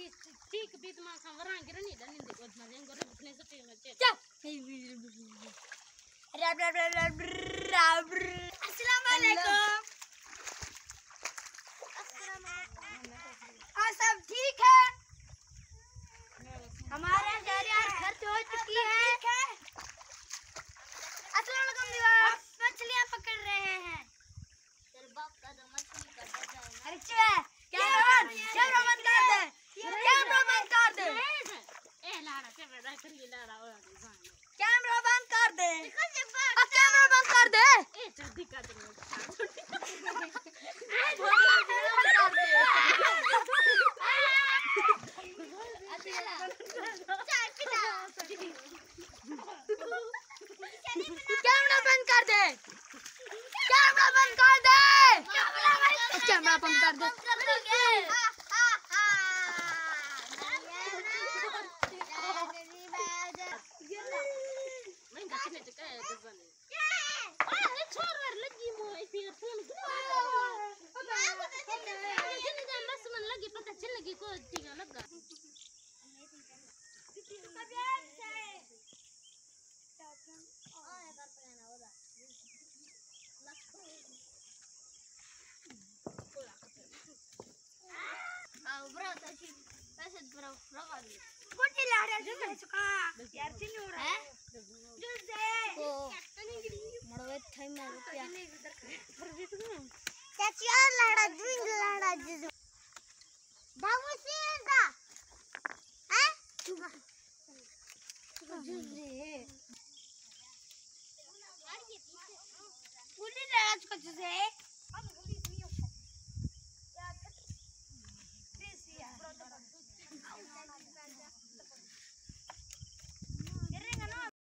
ठीक बीत मा खा वरांग रनी दनी दे कोद मा जेंगो रे अपने से टीम चे अस्सलाम वालेकुम। सब ठीक है? हमारे घर खर्च हो चुकी है। अस्सलाम वालेकुम दीवार, मछलियां पकड़ रहे हैं। तेरे बाप का तो मछली का बचा है। अरे कैमरा बंद कर दे, कैमरा बंद कर दे। ए लाड़ा कैमरा कर ये लाड़ा और कैमरा बंद कर दे, कैमरा बंद कर दे। ए जल्दी कर दे। कैमरा बंद कर दे, कैमरा बंद कर दे, कैमरा बंद कर दे।